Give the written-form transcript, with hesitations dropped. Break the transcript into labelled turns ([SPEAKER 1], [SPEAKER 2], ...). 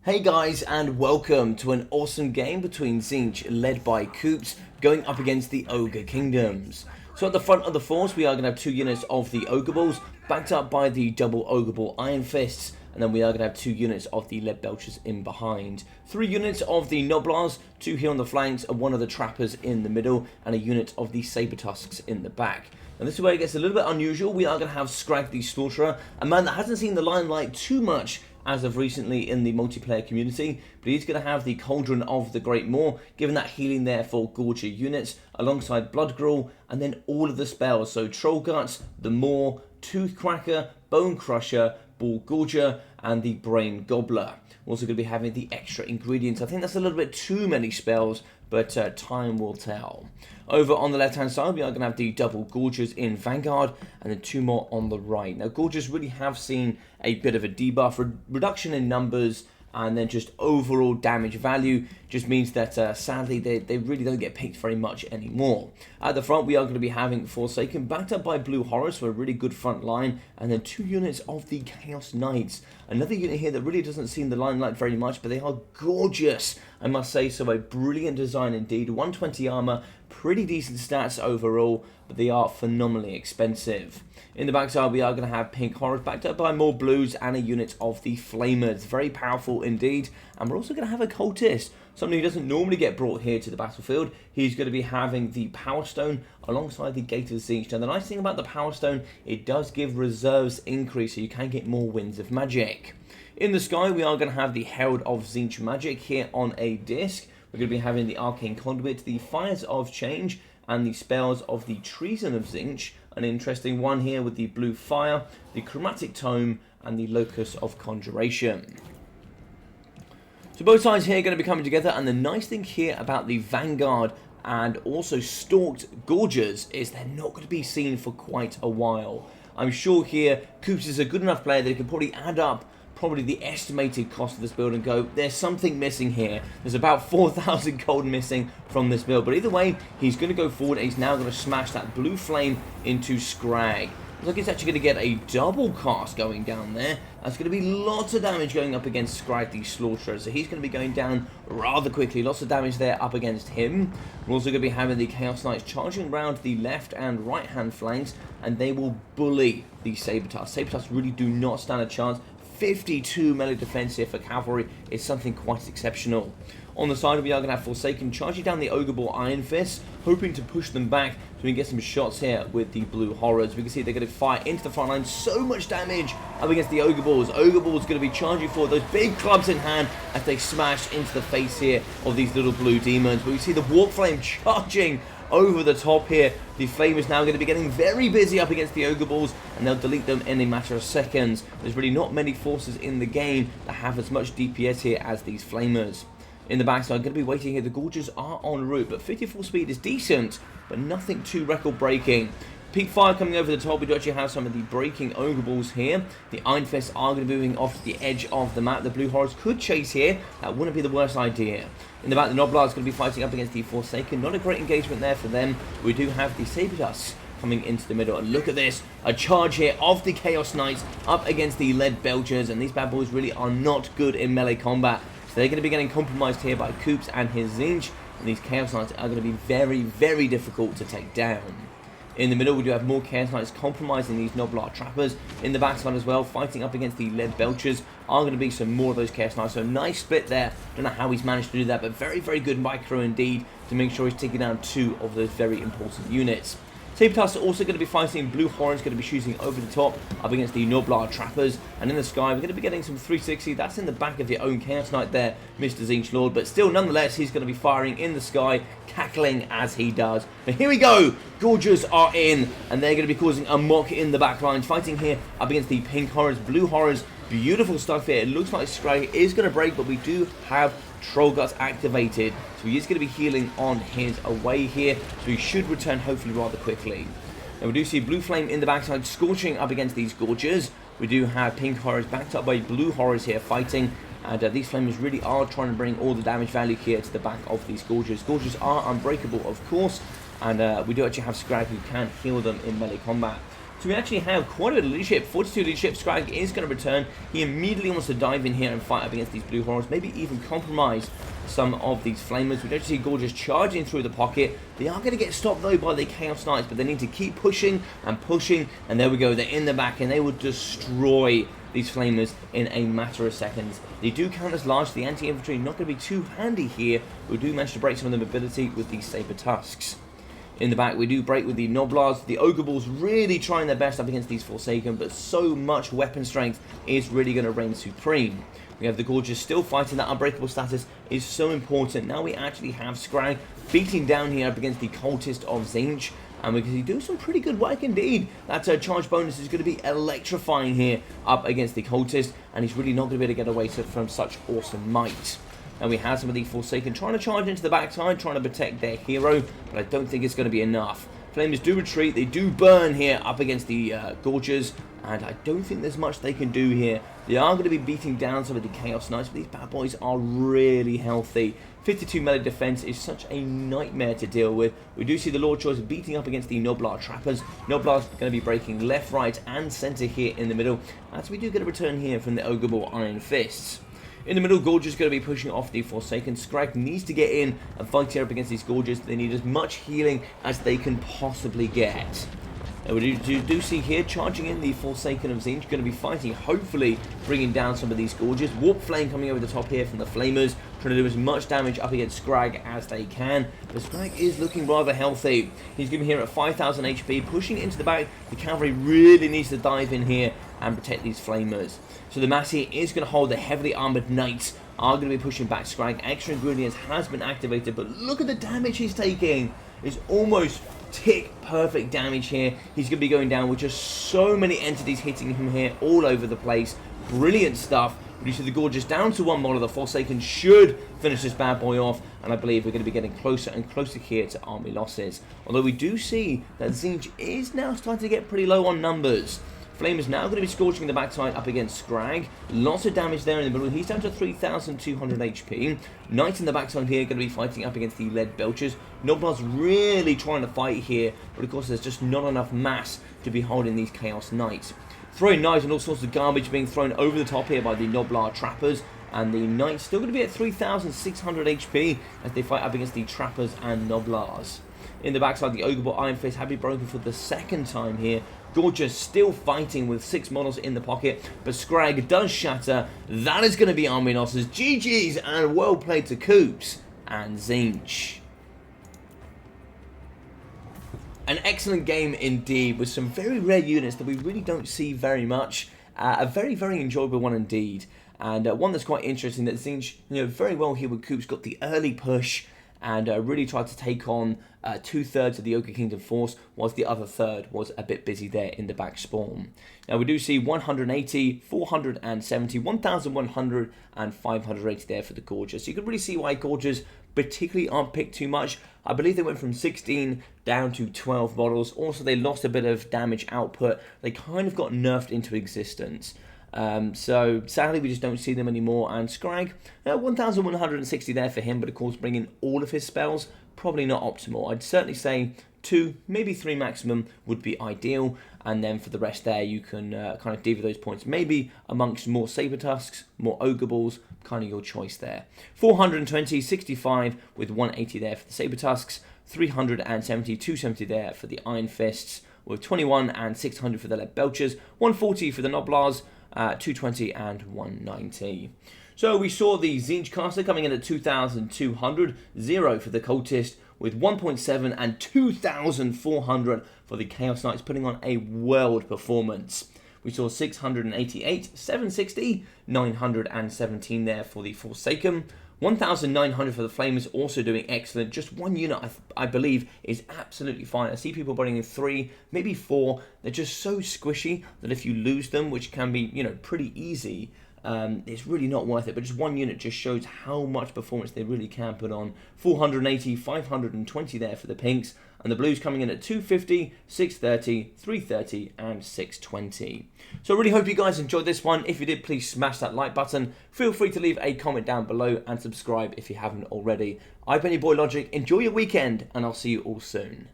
[SPEAKER 1] Hey guys, and welcome to an awesome game between Tzeentch, led by Coops, going up against the Ogre Kingdoms. So at the front of the force, we are going to have 2 units of the Ogre Balls, backed up by the double Ogre Ball Iron Fists, and then we are going to have 2 units of the Lead Belchers in behind. 3 units of the Noblars, 2 here on the flanks, and 1 of the Trappers in the middle, and a unit of the Saber Tusks in the back. And this is where it gets a little bit unusual. We are going to have Scrag the Slaughterer, a man that hasn't seen the limelight too much as of recently in the multiplayer community, but he's going to have the Cauldron of the Great Maw, given that healing there for Gorger units, alongside Blood Gruel, and then all of the spells, so Troll Guts, the Maw, Tooth Cracker, Bone Crusher, Ball Gorger, and the Brain Gobbler. We're also going to be having the extra ingredients. I think that's a little bit too many spells, but time will tell. Over on the left-hand side, we are going to have the double Gorgers in Vanguard, and then 2 more on the right. Now, Gorgers really have seen a bit of a debuff, reduction in numbers, and then just overall damage value just means that sadly they really don't get picked very much anymore. At the front, we are going to be having Forsaken, backed up by Blue Horrors for a really good front line, and then 2 units of the Chaos Knights. Another unit here that really doesn't see the limelight very much, but they are gorgeous, I must say so. A brilliant design indeed. 120 armor, pretty decent stats overall, but they are phenomenally expensive. In the backside, we are going to have Pink Horrors, backed up by more Blues and a unit of the Flamers. Very powerful indeed. And we're also going to have a Cultist, somebody who doesn't normally get brought here to the battlefield. He's going to be having the Power Stone alongside the Gate of Tzeentch. Now, the nice thing about the Power Stone, it does give reserves increase, so you can get more Winds of Magic. In the sky, we are going to have the Herald of Tzeentch Magic here on a disc. We're going to be having the Arcane Conduit, the Fires of Change, and the spells of the Treason of Tzeentch. An interesting one here with the Blue Fire, the Chromatic Tome, and the Locus of Conjuration. So both sides here are going to be coming together, and the nice thing here about the Vanguard and also Stalked Gorgers is they're not going to be seen for quite a while. I'm sure here Coops is a good enough player that he can probably add up the estimated cost of this build and go, there's something missing here. There's about 4,000 gold missing from this build. But either way, he's going to go forward and he's now going to smash that blue flame into Scrag. Looks like he's actually going to get a double cast going down there. That's going to be lots of damage going up against Scrag the Slaughterer. So he's going to be going down rather quickly. Lots of damage there up against him. We're also going to be having the Chaos Knights charging around the left and right hand flanks, and they will bully the Saber Tusks. Saber Tusks really do not stand a chance. 52 melee defense here for cavalry is something quite exceptional. On the side, we are going to have Forsaken charging down the Ogre Ball Iron Fists, hoping to push them back so we can get some shots here with the Blue Horrors. We can see they're going to fire into the front line, so much damage up against the Ogre Balls. Ogre Balls going to be charging for those big clubs in hand as they smash into the face here of these little blue demons. But we see the Warp Flame charging over the top here. The Flame is now going to be getting very busy up against the Ogre Balls, and they'll delete them in a matter of seconds. There's really not many forces in the game that have as much DPS here as these Flamers. In the backside, I'm going to be waiting here. The Gorgers are en route, but 54 speed is decent, but nothing too record-breaking. Peak fire coming over the top. We do actually have some of the breaking Ogre Balls here. The Iron Fists are going to be moving off to the edge of the map. The Blue Horrors could chase here. That wouldn't be the worst idea. In the back, the Noblar is going to be fighting up against the Forsaken. Not a great engagement there for them. We do have the Saber Tusks coming into the middle. And look at this. A charge here of the Chaos Knights up against the Lead Belchers. And these bad boys really are not good in melee combat. So they're going to be getting compromised here by Coops and his Tzeentch. And these Chaos Knights are going to be very, very difficult to take down. In the middle, we do have more Chaos Knights compromising these Noblar Trappers. In the backside as well, fighting up against the Lead Belchers, are going to be some more of those Chaos Knights. So nice split there. Don't know how he's managed to do that, but very, very good micro indeed to make sure he's taking down 2 of those very important units. Saber Tusks are also going to be fighting. Blue Horns going to be shooting over the top up against the Noblar Trappers. And in the sky, we're going to be getting some 360. That's in the back of your own Chaos Knight there, Mr. Tzeentch Lord. But still, nonetheless, he's going to be firing in the sky, cackling as he does. But here we go. Gorgers are in, and they're going to be causing a mock in the back lines. Fighting here up against the Pink Horrors, Blue Horrors. Beautiful stuff here. It looks like Scrag is going to break, but we do have Troll Guts activated, so he is going to be healing on his away here, so he should return hopefully rather quickly. Now we do see Blue Flame in the backside scorching up against these Gorgers. We do have Pink Horrors backed up by Blue Horrors here fighting, and these Flamers really are trying to bring all the damage value here to the back of these Gorgers. Gorgers are unbreakable, of course, and we do actually have Scrag who can heal them in melee combat. So we actually have quite a bit of leadership. 42 leadership. Scrag is going to return. He immediately wants to dive in here and fight up against these blue horrors. Maybe even compromise some of these flamers. We don't see Gorgeous charging through the pocket. They are going to get stopped though by the Chaos Knights, but they need to keep pushing and pushing. And there we go. They're in the back and they will destroy these flamers in a matter of seconds. They do count as large. The anti-infantry not going to be too handy here. We do manage to break some of the mobility with these saber tusks. In the back, we do break with the Noblars. The Ogre Balls really trying their best up against these Forsaken, but so much weapon strength is really going to reign supreme. We have the Gorgeous still fighting. That unbreakable status is so important. Now we actually have Scrag beating down here up against the Cultist of Tzeentch, and we can do some pretty good work indeed. That charge bonus is going to be electrifying here up against the Cultist, and he's really not going to be able to get away from such awesome might. And we have some of the Forsaken trying to charge into the backside, trying to protect their hero, but I don't think it's going to be enough. Flamers do retreat, they do burn here up against the Gorges, and I don't think there's much they can do here. They are going to be beating down some of the Chaos Knights, but these bad boys are really healthy. 52 melee defense is such a nightmare to deal with. We do see the Lord Choice beating up against the Noblar Trappers. Noblar's going to be breaking left, right, and center here in the middle, as we do get a return here from the Ogre Ball Iron Fists. In the middle, Gorgeous is going to be pushing off the Forsaken. Scrag needs to get in and fight here up against these Gorgeous. They need as much healing as they can possibly get. And we do see here, charging in the Forsaken of Tzeentch, going to be fighting, hopefully bringing down some of these Gorgeous. Warp Flame coming over the top here from the Flamers, trying to do as much damage up against Scrag as they can. But Scrag is looking rather healthy. He's going to be here at 5,000 HP, pushing into the back. The cavalry really needs to dive in here and protect these Flamers. So the mass here is going to hold. The heavily armored Knights are going to be pushing back Scrag. Extra Ingredients has been activated, but look at the damage he's taking. It's almost tick perfect damage here. He's going to be going down with just so many entities hitting him here all over the place. Brilliant stuff. We see the Gorgeous down to one model. The Forsaken should finish this bad boy off, and I believe we're going to be getting closer and closer here to army losses. Although we do see that Tzeentch is now starting to get pretty low on numbers. Flamers now going to be scorching the backside up against Scrag. Lots of damage there in the middle. He's down to 3,200 HP. Knights in the backside here going to be fighting up against the Lead Belchers. Noblar's really trying to fight here, but of course there's just not enough mass to be holding these Chaos Knights. Throwing knives and all sorts of garbage being thrown over the top here by the Noblar Trappers. And the Knights still going to be at 3,600 HP as they fight up against the Trappers and Noblars. In the backside, the Ogre Ball Iron Fist have been broken for the second time here. Gorgeous still fighting with 6 models in the pocket, but Scrag does shatter. That is going to be army losses. GG's and well played to Coops and Tzeentch. An excellent game indeed, with some very rare units that we really don't see very much. A very, very enjoyable one indeed. And one that's quite interesting, that Tzeentch, very well here with Coops, got the early push and really tried to take on 2/3 of the Ogre Kingdom force, whilst the other third was a bit busy there in the back spawn. Now we do see 180, 470, 1,100 and 580 there for the Gorges. So you can really see why Gorges particularly aren't picked too much. I believe they went from 16 down to 12 models. Also they lost a bit of damage output. They kind of got nerfed into existence. So sadly we just don't see them anymore. And Scrag, 1,160 there for him, but of course bringing all of his spells, probably not optimal. I'd certainly say 2, maybe 3 maximum would be ideal, and then for the rest there you can kind of divvy those points maybe amongst more Saber Tusks, more Ogre Balls, kind of your choice there. 420, 65 with 180 there for the Saber Tusks, 370, 270 there for the Iron Fists, with 21 and 600 for the Lead Belchers, 140 for the Noblars, 220 and 190. So we saw the Tzeentch caster coming in at 2,200, 0 for the Cultist, with 1.7 and 2,400 for the Chaos Knights, putting on a world performance. We saw 688, 760, 917 there for the Forsaken. 1,900 for the Flamers, also doing excellent. Just one unit, I believe, is absolutely fine. I see people putting in 3, maybe 4. They're just so squishy that if you lose them, which can be, pretty easy, it's really not worth it. But just one unit just shows how much performance they really can put on. 480, 520 there for the Pinks. And the Blues coming in at 250, 630, 330 and 620. So I really hope you guys enjoyed this one. If you did, please smash that like button. Feel free to leave a comment down below and subscribe if you haven't already. I've been your boy Logic. Enjoy your weekend and I'll see you all soon.